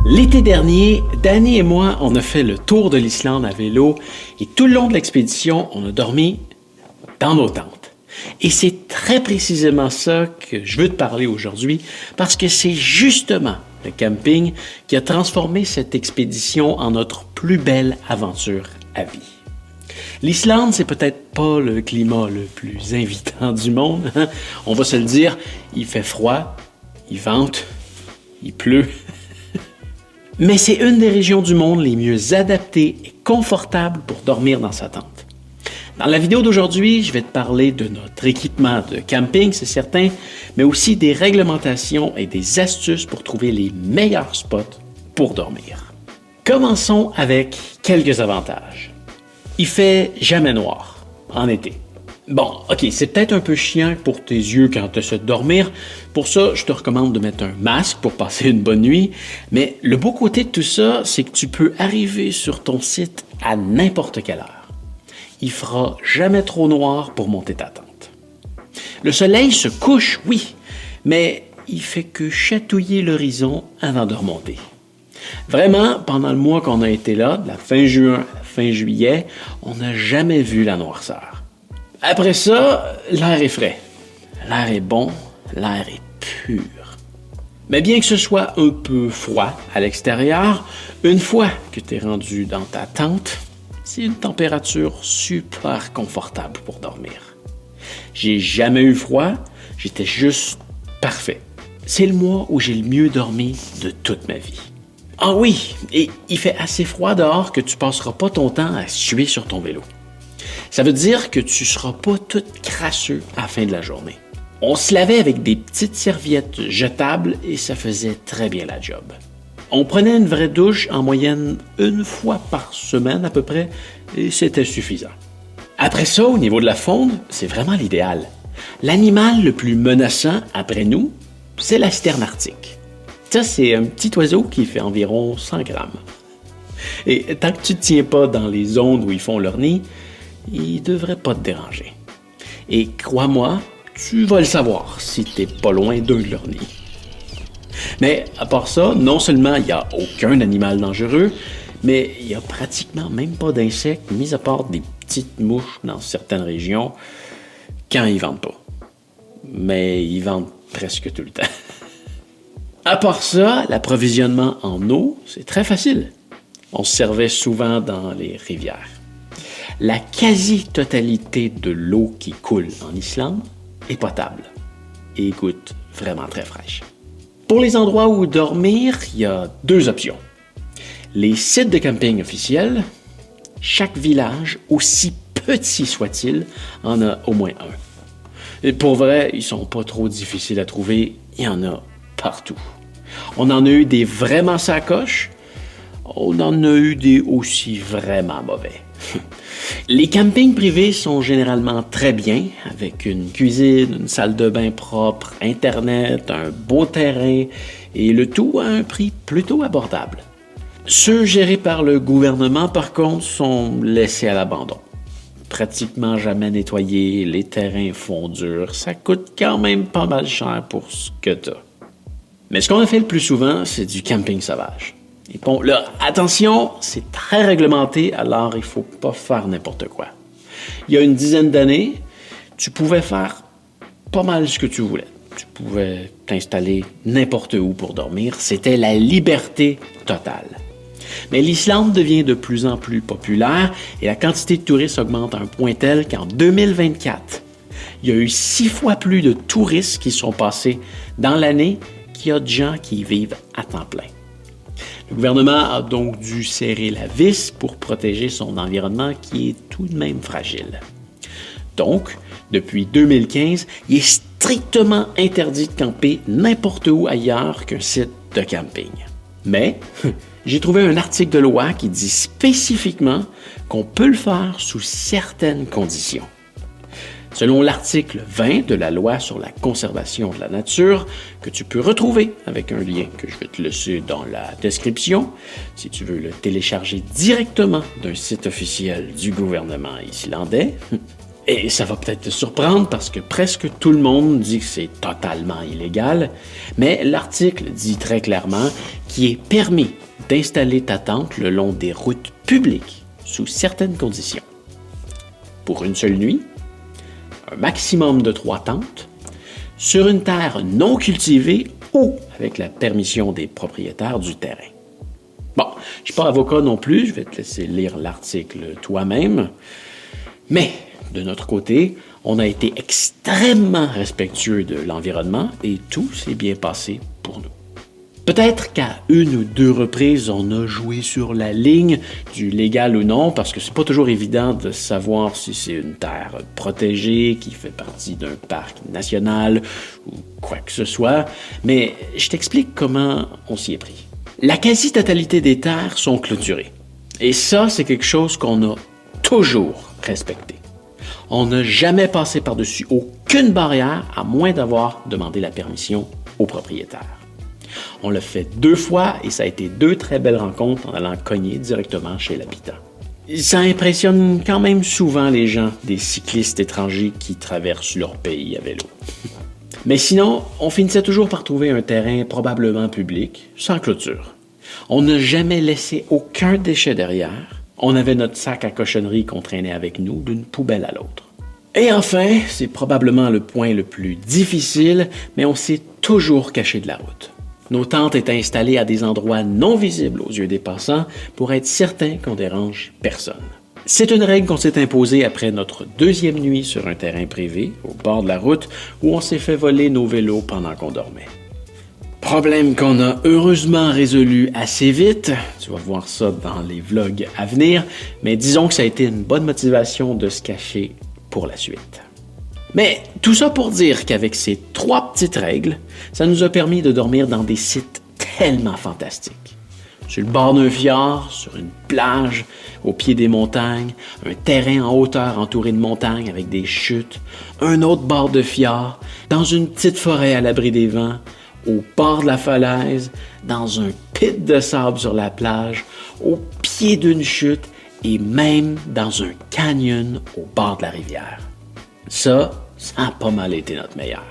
L'été dernier, Danny et moi, on a fait le tour de l'Islande à vélo et tout le long de l'expédition, on a dormi dans nos tentes. Et c'est très précisément ça que je veux te parler aujourd'hui parce que c'est justement le camping qui a transformé cette expédition en notre plus belle aventure à vie. L'Islande, c'est peut-être pas le climat le plus invitant du monde, hein? On va se le dire, il fait froid, il vente, il pleut. Mais c'est une des régions du monde les mieux adaptées et confortables pour dormir dans sa tente. Dans la vidéo d'aujourd'hui, je vais te parler de notre équipement de camping, c'est certain, mais aussi des réglementations et des astuces pour trouver les meilleurs spots pour dormir. Commençons avec quelques avantages. Il fait jamais noir en été. Bon, OK, c'est peut-être un peu chiant pour tes yeux quand tu essaies de dormir. Pour ça, je te recommande de mettre un masque pour passer une bonne nuit. Mais le beau côté de tout ça, c'est que tu peux arriver sur ton site à n'importe quelle heure. Il fera jamais trop noir pour monter ta tente. Le soleil se couche, oui, mais il fait que chatouiller l'horizon avant de remonter. Vraiment, pendant le mois qu'on a été là, de la fin juin à la fin juillet, on n'a jamais vu la noirceur. Après ça, l'air est frais. L'air est bon, l'air est pur. Mais bien que ce soit un peu froid à l'extérieur, une fois que tu es rendu dans ta tente, c'est une température super confortable pour dormir. J'ai jamais eu froid, j'étais juste parfait. C'est le mois où j'ai le mieux dormi de toute ma vie. Ah oui, et il fait assez froid dehors que tu passeras pas ton temps à suer sur ton vélo. Ça veut dire que tu ne seras pas tout crasseux à la fin de la journée. On se lavait avec des petites serviettes jetables et ça faisait très bien la job. On prenait une vraie douche en moyenne une fois par semaine à peu près et c'était suffisant. Après ça, au niveau de la faune, c'est vraiment l'idéal. L'animal le plus menaçant après nous, c'est la citerne arctique. Ça, c'est un petit oiseau qui fait environ 100 grammes. Et tant que tu ne te tiens pas dans les zones où ils font leur nid, il ne devrait pas te déranger. Et crois-moi, tu vas le savoir si tu n'es pas loin d'un de leurs nids. Mais à part ça, non seulement il n'y a aucun animal dangereux, mais il n'y a pratiquement même pas d'insectes, mis à part des petites mouches dans certaines régions, quand ils ne vendent pas. Mais ils vendent presque tout le temps. À part ça, l'approvisionnement en eau, c'est très facile. On se servait souvent dans les rivières. La quasi-totalité de l'eau qui coule en Islande est potable et goûte vraiment très fraîche. Pour les endroits où dormir, il y a deux options. Les sites de camping officiels, chaque village, aussi petit soit-il, en a au moins un. Et pour vrai, ils sont pas trop difficiles à trouver, il y en a partout. On en a eu des vraiment sacoches, on en a eu des aussi vraiment mauvais. Les campings privés sont généralement très bien, avec une cuisine, une salle de bain propre, Internet, un beau terrain, et le tout à un prix plutôt abordable. Ceux gérés par le gouvernement, par contre, sont laissés à l'abandon. Pratiquement jamais nettoyés, les terrains font dur, ça coûte quand même pas mal cher pour ce que t'as. Mais ce qu'on a fait le plus souvent, c'est du camping sauvage. Et bon, là, attention, c'est très réglementé, alors il ne faut pas faire n'importe quoi. Il y a une dizaine d'années, tu pouvais faire pas mal ce que tu voulais. Tu pouvais t'installer n'importe où pour dormir. C'était la liberté totale. Mais l'Islande devient de plus en plus populaire et la quantité de touristes augmente à un point tel qu'en 2024, il y a eu 6 fois plus de touristes qui sont passés dans l'année qu'il y a de gens qui y vivent à temps plein. Le gouvernement a donc dû serrer la vis pour protéger son environnement qui est tout de même fragile. Donc, depuis 2015, il est strictement interdit de camper n'importe où ailleurs qu'un site de camping. Mais, j'ai trouvé un article de loi qui dit spécifiquement qu'on peut le faire sous certaines conditions. Selon l'article 20 de la loi sur la conservation de la nature, que tu peux retrouver avec un lien que je vais te laisser dans la description, si tu veux le télécharger directement d'un site officiel du gouvernement islandais, Et ça va peut-être te surprendre parce que presque tout le monde dit que c'est totalement illégal, mais l'article dit très clairement qu'il est permis d'installer ta tente le long des routes publiques sous certaines conditions. Pour une seule nuit, un maximum de 3 tentes, sur une terre non cultivée ou avec la permission des propriétaires du terrain. Bon, je ne suis pas avocat non plus, je vais te laisser lire l'article toi-même, mais de notre côté, on a été extrêmement respectueux de l'environnement et tout s'est bien passé pour nous. Peut-être qu'à une ou deux reprises, on a joué sur la ligne du légal ou non, parce que c'est pas toujours évident de savoir si c'est une terre protégée qui fait partie d'un parc national ou quoi que ce soit, mais je t'explique comment on s'y est pris. La quasi-totalité des terres sont clôturées. Et ça, c'est quelque chose qu'on a toujours respecté. On n'a jamais passé par-dessus aucune barrière à moins d'avoir demandé la permission au propriétaire. On l'a fait 2 fois et ça a été 2 très belles rencontres en allant cogner directement chez l'habitant. Ça impressionne quand même souvent les gens, des cyclistes étrangers qui traversent leur pays à vélo. Mais sinon, on finissait toujours par trouver un terrain probablement public, sans clôture. On n'a jamais laissé aucun déchet derrière. On avait notre sac à cochonneries qu'on traînait avec nous d'une poubelle à l'autre. Et enfin, c'est probablement le point le plus difficile, mais on s'est toujours caché de la route. Nos tentes étaient installées à des endroits non visibles aux yeux des passants pour être certain qu'on dérange personne. C'est une règle qu'on s'est imposée après notre 2e nuit sur un terrain privé, au bord de la route, où on s'est fait voler nos vélos pendant qu'on dormait. Problème qu'on a heureusement résolu assez vite, tu vas voir ça dans les vlogs à venir, mais disons que ça a été une bonne motivation de se cacher pour la suite. Mais tout ça pour dire qu'avec ces 3 petites règles, ça nous a permis de dormir dans des sites tellement fantastiques. Sur le bord d'un fjord, sur une plage, au pied des montagnes, un terrain en hauteur entouré de montagnes avec des chutes, un autre bord de fjord, dans une petite forêt à l'abri des vents, au bord de la falaise, dans un pit de sable sur la plage, au pied d'une chute et même dans un canyon au bord de la rivière. Ça a pas mal été notre meilleur.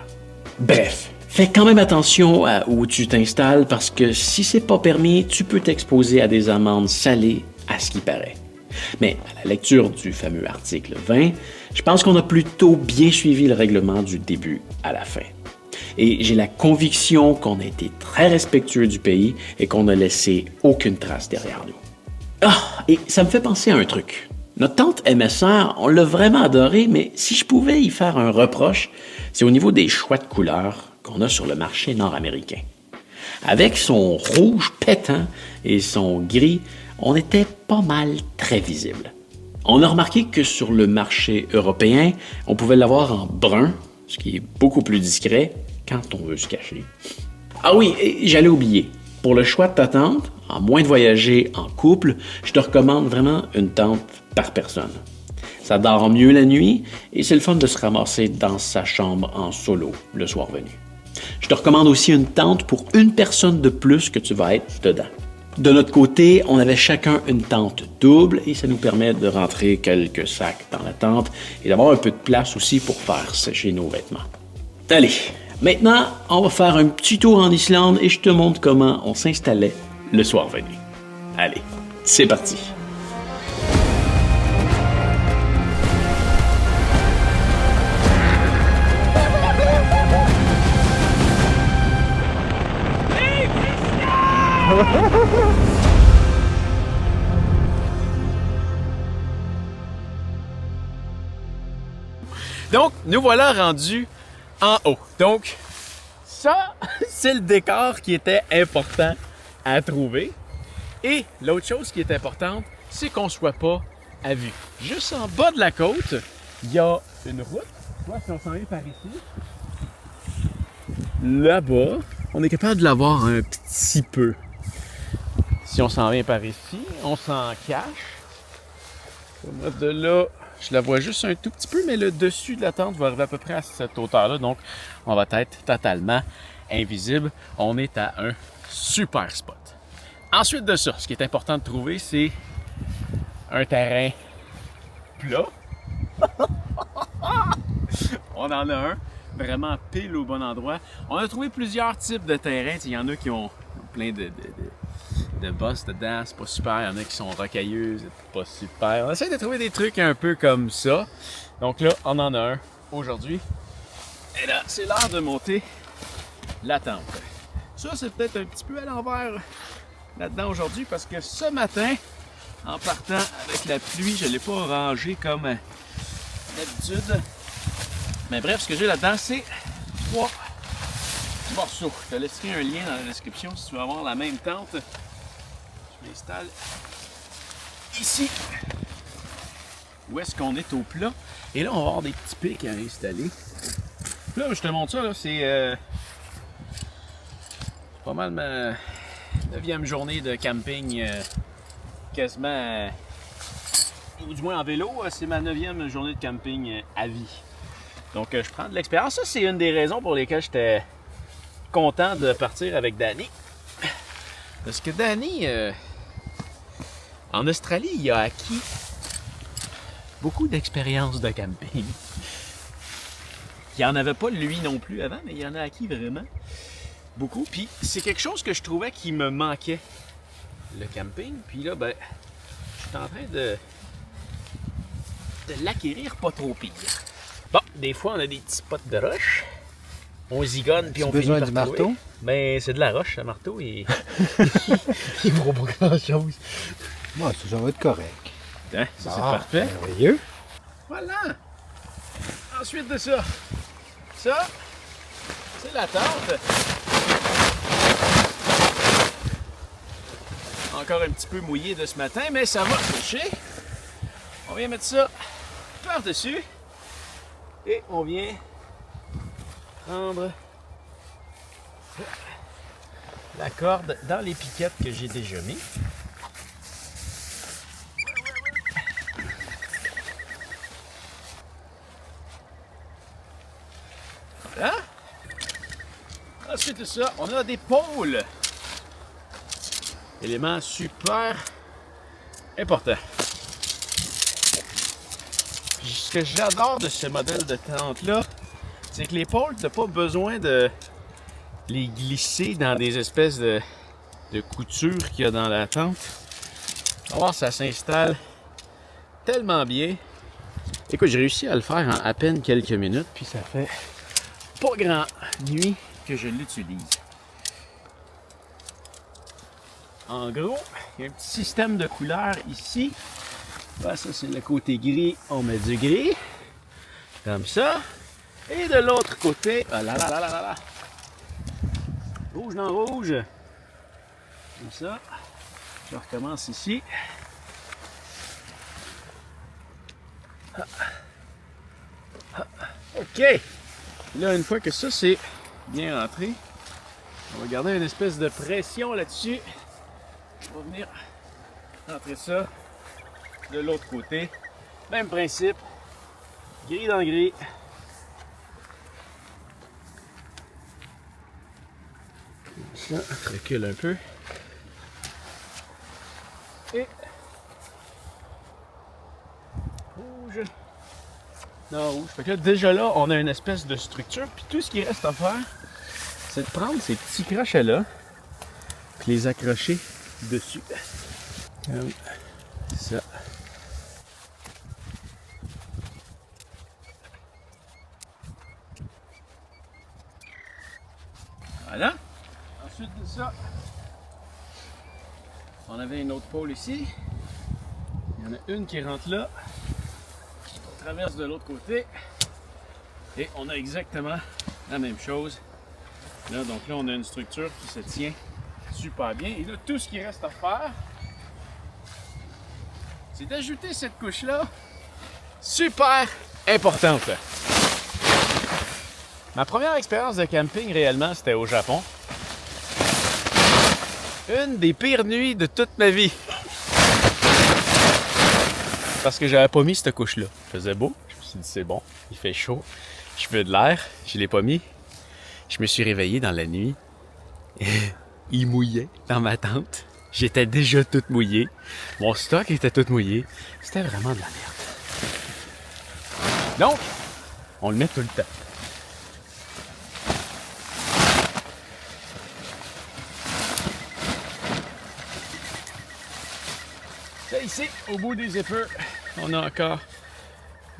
Bref, fais quand même attention à où tu t'installes parce que si c'est pas permis, tu peux t'exposer à des amendes salées à ce qui paraît. Mais à la lecture du fameux article 20, je pense qu'on a plutôt bien suivi le règlement du début à la fin. Et j'ai la conviction qu'on a été très respectueux du pays et qu'on n'a laissé aucune trace derrière nous. Ah, et ça me fait penser à un truc. Notre tante MSR, on l'a vraiment adoré, mais si je pouvais y faire un reproche, c'est au niveau des choix de couleurs qu'on a sur le marché nord-américain. Avec son rouge pétant et son gris, on était pas mal très visible. On a remarqué que sur le marché européen, on pouvait l'avoir en brun, ce qui est beaucoup plus discret quand on veut se cacher. Ah oui, et j'allais oublier. Pour le choix de ta tente, en moins de voyager en couple, je te recommande vraiment une tente par personne. Ça dort mieux la nuit et c'est le fun de se ramasser dans sa chambre en solo le soir venu. Je te recommande aussi une tente pour une personne de plus que tu vas être dedans. De notre côté, on avait chacun une tente double et ça nous permet de rentrer quelques sacs dans la tente et d'avoir un peu de place aussi pour faire sécher nos vêtements. Allez, maintenant, on va faire un petit tour en Islande et je te montre comment on s'installait le soir venu. Allez, c'est parti! Donc, nous voilà rendus en haut. Donc, ça, c'est le décor qui était important à trouver. Et l'autre chose qui est importante, c'est qu'on ne soit pas à vue. Juste en bas de la côte, il y a une route. Tu vois, si on s'en vient par ici, là-bas, on est capable de la voir un petit peu. Si on s'en vient par ici, on s'en cache. Moi, de là, je la vois juste un tout petit peu, mais le dessus de la tente va arriver à peu près à cette hauteur-là. Donc, on va être totalement invisible. On est à un super spot. Ensuite de ça, ce qui est important de trouver, c'est un terrain plat. on en a un, vraiment pile au bon endroit. On a trouvé plusieurs types de terrains. Il y en a qui ont plein de bosses dedans, c'est pas super. Il y en a qui sont rocailleux, c'est pas super. On essaie de trouver des trucs un peu comme ça. Donc là, on en a un aujourd'hui. Et là, c'est l'heure de monter la tente. Ça, c'est peut-être un petit peu à l'envers là-dedans aujourd'hui parce que ce matin, en partant avec la pluie, je ne l'ai pas rangé comme d'habitude. Mais bref, ce que j'ai là-dedans, c'est 3 morceaux. Je te laisserai un lien dans la description si tu veux avoir la même tente. Je l'installe ici. Où est-ce qu'on est au plat? Et là, on va avoir des petits pics à installer. Là, je te montre ça, là, c'est pas mal ma 9e journée de camping, quasiment, ou du moins en vélo, c'est ma 9e journée de camping à vie. Donc, je prends de l'expérience. Ça, c'est une des raisons pour lesquelles j'étais content de partir avec Danny. Parce que Danny, en Australie, il a acquis beaucoup d'expérience de camping. Il n'y en avait pas lui non plus avant, mais il en a acquis vraiment beaucoup. Puis c'est quelque chose que je trouvais qui me manquait, le camping. Puis là, ben, je suis en train de l'acquérir pas trop pire. Bon, des fois, on a des petits spots de roche. On zigonne, puis on finit par besoin du marteau? Mais c'est de la roche, le marteau. Il Il ne vaut pas grand-chose. Bon, ça va être correct. Hein, ça, c'est parfait. Merveilleux. Voilà! Ensuite de ça, c'est la tente. Encore un petit peu mouillé de ce matin, mais ça va sécher. On vient mettre ça par-dessus. Et on vient prendre la corde dans les piquettes que j'ai déjà mis. Voilà. Ensuite de ça, on a des pôles. Élément super important. Puis ce que j'adore de ce modèle de tente-là, c'est que les pôles, tu n'as pas besoin de les glisser dans des espèces de coutures qu'il y a dans la tente. Alors, ça s'installe tellement bien. Écoute, j'ai réussi à le faire en à peine quelques minutes, puis ça fait pas grand nuit que je l'utilise. En gros, il y a un petit système de couleurs ici. Ben, ça, c'est le côté gris. On met du gris. Comme ça. Et de l'autre côté, ah là là là là là là. Rouge dans rouge. Comme ça. Je recommence ici. OK. Là, une fois que ça, c'est bien rentré, on va garder une espèce de pression là-dessus. On va venir rentrer ça de l'autre côté. Même principe. Gris dans gris. Ça, recule un peu. Et rouge. Non, rouge. Fait que là, déjà là, on a une espèce de structure. Puis tout ce qui reste à faire, c'est de prendre ces petits crochets-là et les accrocher dessus. Comme ça. Voilà. Ensuite de ça, on avait une autre pôle ici. Il y en a une qui rentre là. On traverse de l'autre côté. Et on a exactement la même chose. Là, donc là, on a une structure qui se tient super bien. Et là, tout ce qui reste à faire, c'est d'ajouter cette couche-là. Super importante. Ma première expérience de camping, réellement, c'était au Japon. Une des pires nuits de toute ma vie. Parce que j'avais pas mis cette couche-là. Il faisait beau. Je me suis dit, c'est bon, il fait chaud. Je veux de l'air. Je l'ai pas mis. Je me suis réveillé dans la nuit. Il mouillait dans ma tente. J'étais déjà toute mouillée. Mon stock était tout mouillé. C'était vraiment de la merde. Donc, on le met tout le temps. Là, ici, au bout des zippers, on a encore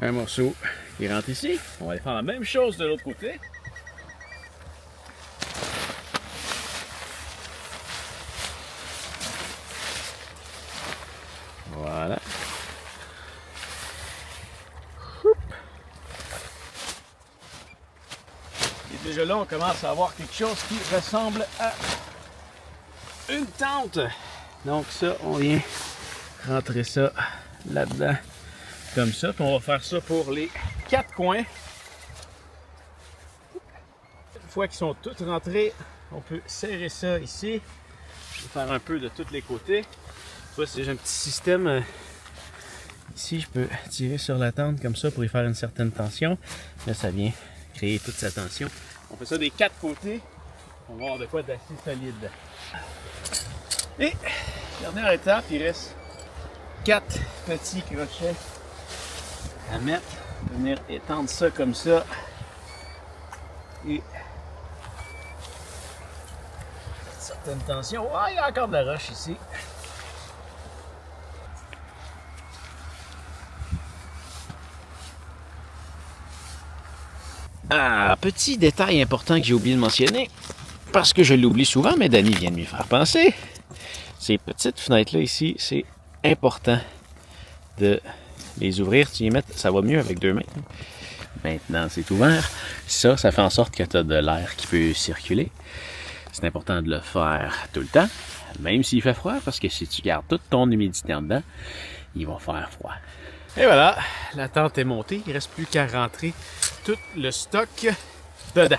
un morceau qui rentre ici. On va aller faire la même chose de l'autre côté. Voilà. Et déjà là, on commence à avoir quelque chose qui ressemble à une tente. Donc ça, on vient rentrer ça là-dedans, comme ça. Puis on va faire ça pour les 4 coins. Une fois qu'ils sont tous rentrés, on peut serrer ça ici. Je vais faire un peu de tous les côtés. J'ai un petit système ici, je peux tirer sur la tente comme ça pour y faire une certaine tension. Là, ça vient créer toute sa tension. On fait ça des 4 côtés. On va avoir de quoi d'assez solide. Et dernière étape, il reste 4 petits crochets à mettre. On va venir étendre ça comme ça. Et certaine tension. Ah, il y a encore de la roche ici. Ah, petit détail important que j'ai oublié de mentionner, parce que je l'oublie souvent, mais Danny vient de m'y faire penser. Ces petites fenêtres-là ici, c'est important de les ouvrir. Tu les mets, ça va mieux avec 2 mains. Maintenant, c'est ouvert. Ça fait en sorte que tu as de l'air qui peut circuler. C'est important de le faire tout le temps, même s'il fait froid, parce que si tu gardes toute ton humidité en dedans, il va faire froid. Et voilà, la tente est montée. Il ne reste plus qu'à rentrer tout le stock dedans.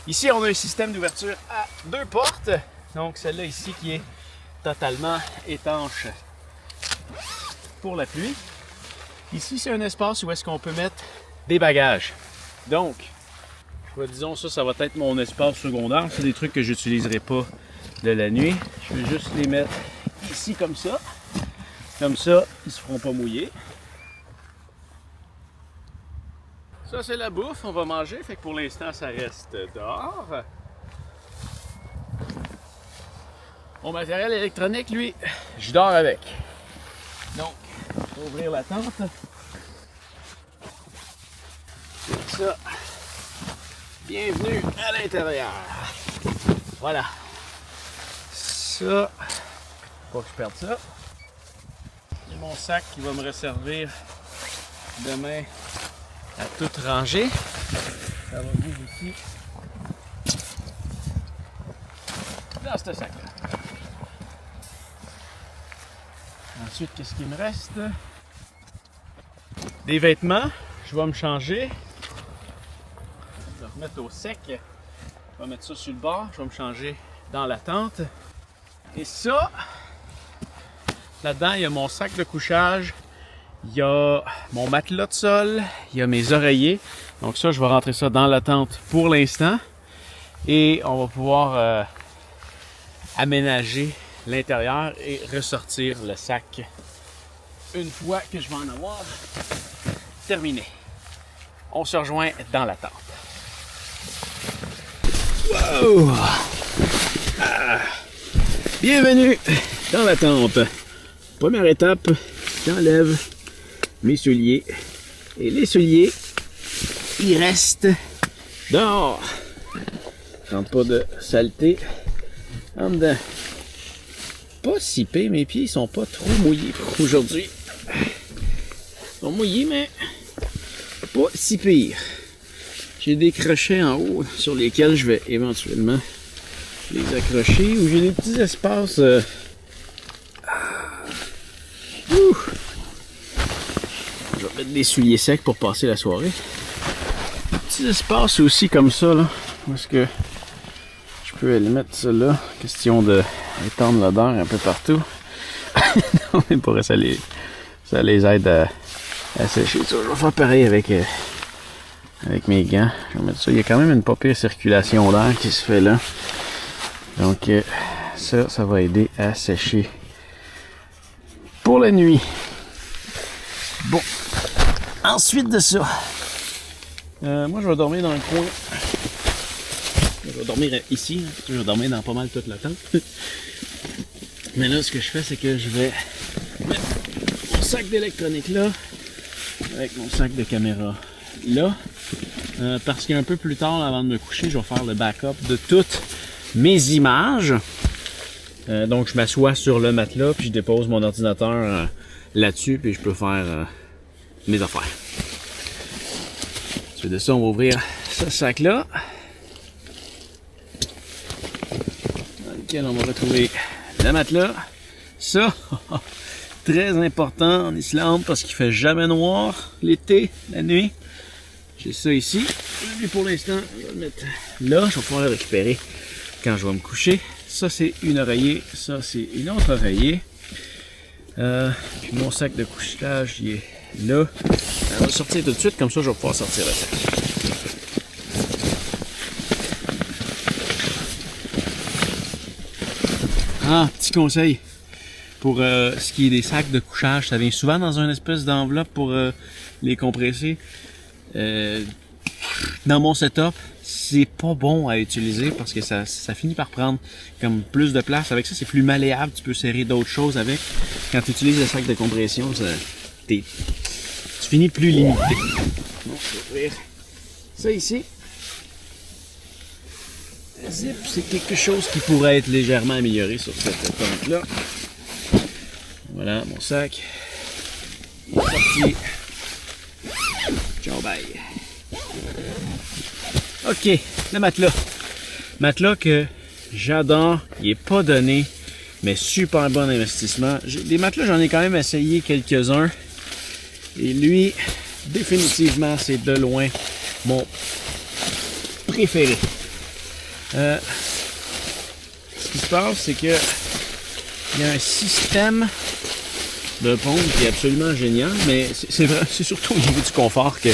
Ici, on a un système d'ouverture à 2 portes. Donc, celle-là ici qui est totalement étanche pour la pluie. Ici, c'est un espace où est-ce qu'on peut mettre des bagages. Donc, disons ça va être mon espace secondaire. C'est des trucs que je n'utiliserai pas de la nuit. Je vais juste les mettre ici comme ça. Comme ça, ils ne se feront pas mouiller. Ça, c'est la bouffe, on va manger, fait que pour l'instant, ça reste dehors. Mon matériel électronique, lui, je dors avec. Donc, on va ouvrir la tente. C'est ça. Bienvenue à l'intérieur. Voilà. Ça, faut pas que je perde ça. J'ai mon sac qui va me resservir demain à tout ranger. Ça va vivre ici. Dans ce sac-là. Ensuite, qu'est-ce qu'il me reste? Des vêtements. Je vais me changer. Je vais remettre au sec. Je vais mettre ça sur le bord. Je vais me changer dans la tente. Et ça, là-dedans, il y a mon sac de couchage. Il y a mon matelas de sol, il y a mes oreillers. Donc ça, je vais rentrer ça dans la tente pour l'instant. Et on va pouvoir aménager l'intérieur et ressortir le sac une fois que je vais en avoir terminé. On se rejoint dans la tente. Wow! Ah! Bienvenue dans la tente. Première étape, j'enlève mes souliers. Et les souliers, ils restent dehors. Tente pas de saleté en dedans. Pas si pire, mes pieds sont pas trop mouillés pour aujourd'hui. Ils sont mouillés, mais pas si pire. J'ai des crochets en haut sur lesquels je vais éventuellement les accrocher, ou j'ai des petits espaces. Je vais mettre des souliers secs pour passer la soirée. Petits espaces aussi comme ça, là. Parce que je peux aller mettre ça là. Question de étendre l'odeur un peu partout. Non, mais pour ça les aide à sécher. Ça, je vais faire pareil avec mes gants. Je vais mettre ça. Il y a quand même une pas pire circulation d'air qui se fait là. Donc ça va aider à sécher pour la nuit. Bon. Ensuite de ça, Moi, je vais dormir dans le coin. Je vais dormir ici. Je vais dormir dans pas mal toute la tente. Mais là, ce que je fais, c'est que je vais mettre mon sac d'électronique là, avec mon sac de caméra là. Parce qu'un peu plus tard, avant de me coucher, je vais faire le backup de toutes mes images. Donc, je m'assois sur le matelas, puis je dépose mon ordinateur là-dessus, puis je peux faire mes affaires. Ensuite de ça, on va ouvrir ce sac-là, dans lequel on va retrouver le matelas. Ça, très important en Islande, parce qu'il fait jamais noir l'été, la nuit. J'ai ça ici. Et pour l'instant, je vais le mettre là. Je vais pouvoir le récupérer quand je vais me coucher. Ça, c'est une oreiller. Ça, c'est une autre oreiller. Puis mon sac de couchage, il est là. On va sortir tout de suite. Comme ça, je vais pouvoir sortir le sac. Ah, petit conseil. Pour ce qui est des sacs de couchage, ça vient souvent dans une espèce d'enveloppe pour les compresser. Dans mon setup, c'est pas bon à utiliser parce que ça finit par prendre comme plus de place. Avec ça, c'est plus malléable, tu peux serrer d'autres choses avec. Quand tu utilises le sac de compression, tu finis plus limité. Donc, je vais ouvrir ça ici. Le zip, c'est quelque chose qui pourrait être légèrement amélioré sur cette tente-là. Voilà, mon sac. Il est sorti. Ciao, bye. Ok, le matelas. Matelas que j'adore. Il n'est pas donné, mais super bon investissement. Des matelas, j'en ai quand même essayé quelques-uns. Et lui, définitivement, c'est de loin mon préféré. Ce qui se passe, c'est que il y a un système de pompe qui est absolument génial, mais c'est surtout au niveau du confort qui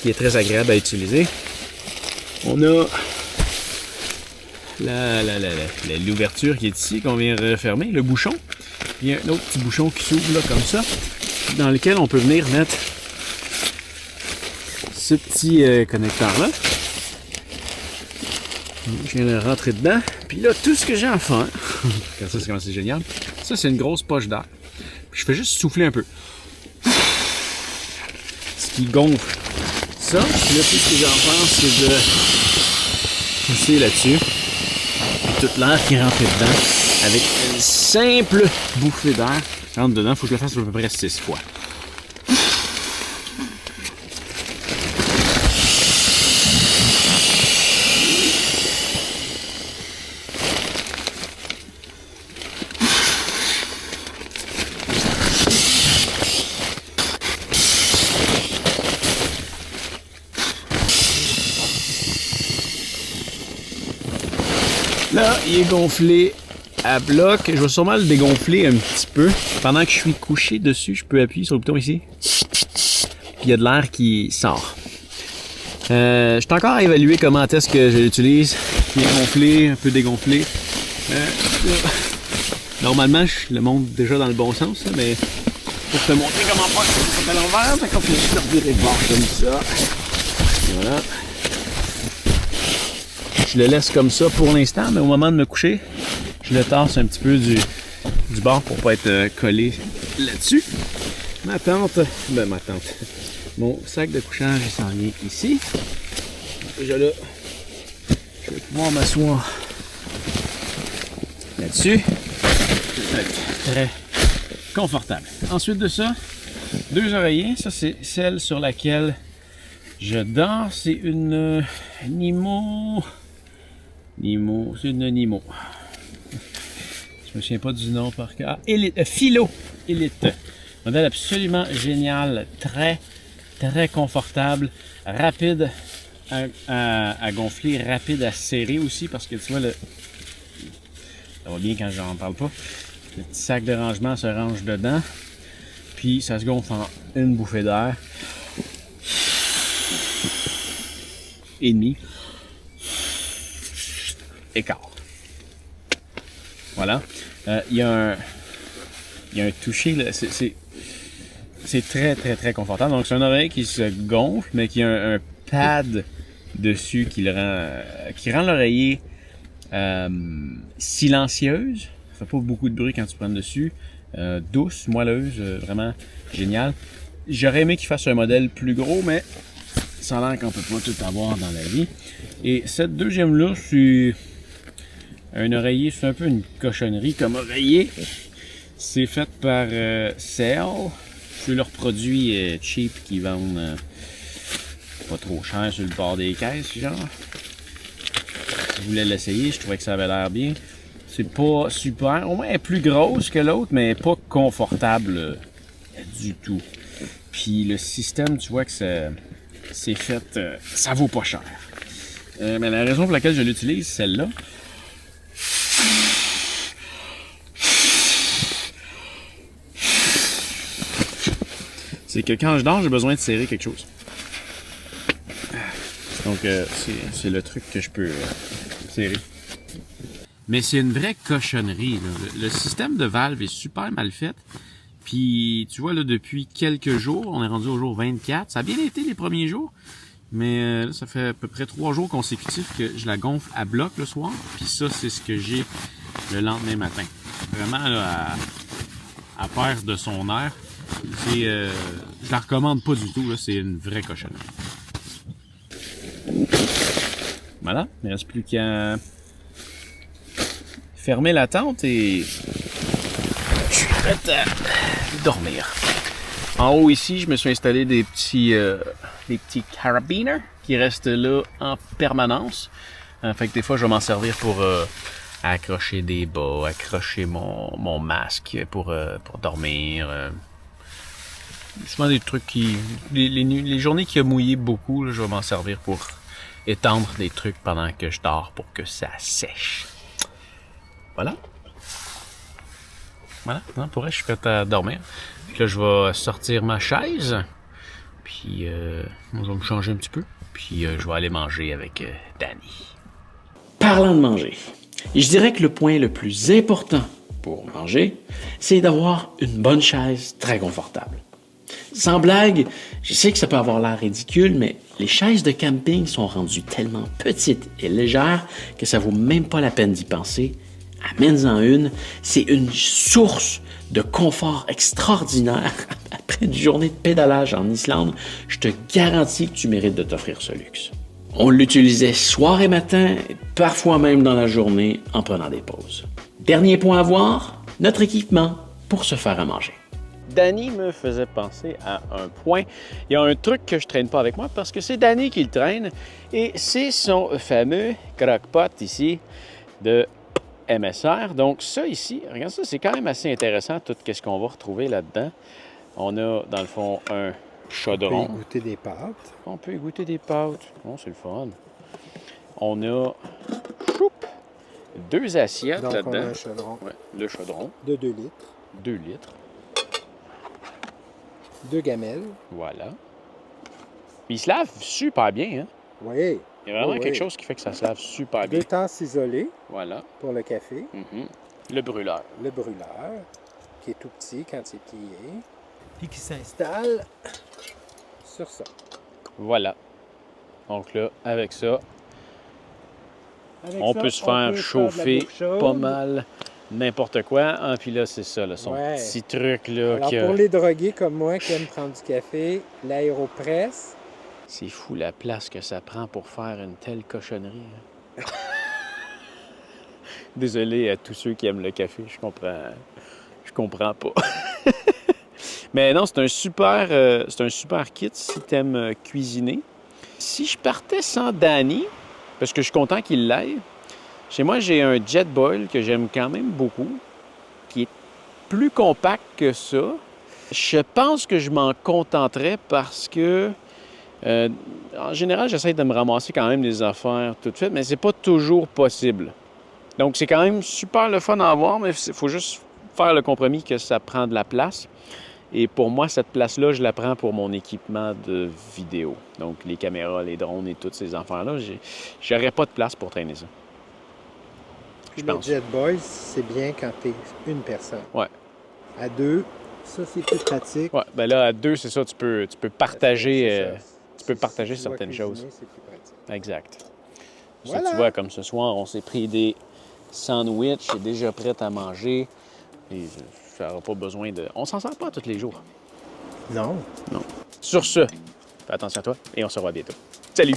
est très agréable à utiliser. On a l'ouverture qui est ici, qu'on vient refermer, le bouchon. Il y a un autre petit bouchon qui s'ouvre là comme ça, dans lequel on peut venir mettre ce petit connecteur-là. Je viens de rentrer dedans. Puis là, tout ce que j'ai à faire, quand c'est génial, ça c'est une grosse poche d'air. Puis je fais juste souffler un peu. Ce qui gonfle ça. Puis là, tout ce que j'ai à faire, c'est de pousser là-dessus. Puis toute l'air qui rentre dedans avec une simple bouffée d'air. Rentre dedans, il faut que je le fasse à peu près 6 fois. Là, il est gonflé à bloc. Je vais sûrement le dégonfler un petit peu. Pendant que je suis couché dessus, je peux appuyer sur le bouton ici. Puis il y a de l'air qui sort. Je suis encore à évaluer comment est-ce que je l'utilise. Bien gonflé, un peu dégonflé. Normalement, je le monte déjà dans le bon sens, mais pour te montrer comment faire, c'est à l'envers. Fait qu'on fait juste le revirer de bord comme ça. Voilà. Je le laisse comme ça pour l'instant, mais au moment de me coucher, je le tasse un petit peu du bord pour pas être collé là-dessus. Ma tente, mon sac de couchage, il s'en vient ici. Déjà là, je vais pouvoir m'asseoir là-dessus. Ça va être très confortable. Ensuite de ça, 2 oreillers. Ça, c'est celle sur laquelle je dors. C'est une Nimo. C'est une Nimo. Je me souviens pas du nom par cœur. Philo Elite. Modèle absolument génial. Très, très confortable. Rapide à gonfler. Rapide à serrer aussi. Parce que tu vois, ça va bien quand j'en parle pas. Le petit sac de rangement se range dedans. Puis ça se gonfle en une bouffée d'air. Et demi. Écart. Voilà. Il y a un toucher, là, C'est très, très, très confortable. Donc, c'est un oreiller qui se gonfle, mais qui a un pad dessus qui rend l'oreiller silencieuse. Ça fait pas beaucoup de bruit quand tu prends dessus. Douce, moelleuse, vraiment génial. J'aurais aimé qu'il fasse un modèle plus gros, mais ça a l'air qu'on peut pas tout avoir dans la vie. Et cette deuxième-là, c'est un oreiller, c'est un peu une cochonnerie comme oreiller. C'est fait par Cell. C'est leur produit cheap qu'ils vendent pas trop cher sur le bord des caisses, genre. Je voulais l'essayer, je trouvais que ça avait l'air bien. C'est pas super. Au moins, elle est plus grosse que l'autre, mais pas confortable du tout. Puis le système, tu vois que c'est fait, ça vaut pas cher. Mais la raison pour laquelle je l'utilise, celle-là, c'est que quand je dors, j'ai besoin de serrer quelque chose. Donc, c'est le truc que je peux serrer. Mais c'est une vraie cochonnerie, là. Le système de valve est super mal fait. Puis, tu vois, là, depuis quelques jours, on est rendu au jour 24. Ça a bien été les premiers jours. Mais là, ça fait à peu près 3 jours consécutifs que je la gonfle à bloc le soir. Puis ça, c'est ce que j'ai le lendemain matin. Vraiment, là, à perdre de son air. Je la recommande pas du tout, là. C'est une vraie cochonnerie. Voilà, il ne reste plus qu'à fermer la tente et je suis prêt à dormir. En haut ici, je me suis installé des petits carabiners qui restent là en permanence. Fait que des fois, je vais m'en servir pour accrocher des bas, accrocher mon masque pour dormir. Souvent des trucs les journées qui a mouillé beaucoup, là, je vais m'en servir pour étendre des trucs pendant que je dors pour que ça sèche. Voilà. Voilà. Non, pour vrai, je suis prêt à dormir. Puis là, je vais sortir ma chaise. Puis, je vais me changer un petit peu. Puis, je vais aller manger avec Danny. Parlant de manger, je dirais que le point le plus important pour manger, c'est d'avoir une bonne chaise très confortable. Sans blague, je sais que ça peut avoir l'air ridicule, mais les chaises de camping sont rendues tellement petites et légères que ça vaut même pas la peine d'y penser. Amène-en une, c'est une source de confort extraordinaire. Après une journée de pédalage en Islande, je te garantis que tu mérites de t'offrir ce luxe. On l'utilisait soir et matin, parfois même dans la journée en prenant des pauses. Dernier point à voir, notre équipement pour se faire à manger. Danny me faisait penser à un point. Il y a un truc que je traîne pas avec moi parce que c'est Danny qui le traîne et c'est son fameux croque-pot ici de MSR. Donc ça ici, regarde ça, c'est quand même assez intéressant tout ce qu'on va retrouver là-dedans. On a dans le fond un chaudron. On peut y goûter des pâtes. On peut y goûter des pâtes. Bon, c'est le fun. On a 2 assiettes Donc là-dedans. on a un chaudron Ouais, le chaudron. de 2 litres, 2 litres. 2 gamelles. Voilà. Puis il se lave super bien, hein? Oui. Il y a vraiment Oui, quelque oui. chose qui fait que ça se lave super bien. 2 tasses isolées Voilà. pour le café. Le brûleur. Le brûleur, qui est tout petit quand il est plié. Puis qui s'installe sur ça. Voilà. Donc là, avec ça, Avec on ça, peut se on faire peut chauffer de la bouffe chaude. pas mal n'importe quoi. Ah, puis là, c'est ça, là, son Ouais. petit truc là. Alors pour les drogués comme moi qui aiment prendre du café, l'aéropress. C'est fou la place que ça prend pour faire une telle cochonnerie. Hein. Désolé à tous ceux qui aiment le café, je comprends pas. Mais non, c'est un super kit si tu aimes cuisiner. Si je partais sans Danny, parce que je suis content qu'il l'aille, chez moi, j'ai un Jetboil que j'aime quand même beaucoup, qui est plus compact que ça. Je pense que je m'en contenterais parce que, en général, j'essaie de me ramasser quand même des affaires toutes faites, mais c'est pas toujours possible. Donc, c'est quand même super le fun à avoir, mais il faut juste faire le compromis que ça prend de la place. Et pour moi, cette place-là, je la prends pour mon équipement de vidéo. Donc, les caméras, les drones et toutes ces affaires-là, j'aurais pas de place pour traîner ça. Je Le pense. Jetboil, c'est bien quand tu es une personne. Ouais. À 2, Ça, c'est plus pratique. Ouais, ben là, à deux, c'est ça, tu peux partager, Si tu dois certaines cuisiner, choses. c'est plus pratique. Exact. Voilà. Ça, tu vois, comme ce soir, on s'est pris des sandwichs, c'est déjà prêt à manger. Et ça n'aura pas besoin de... On s'en sert pas tous les jours. Non. Non. Sur ce, fais attention à toi et on se revoit bientôt. Salut!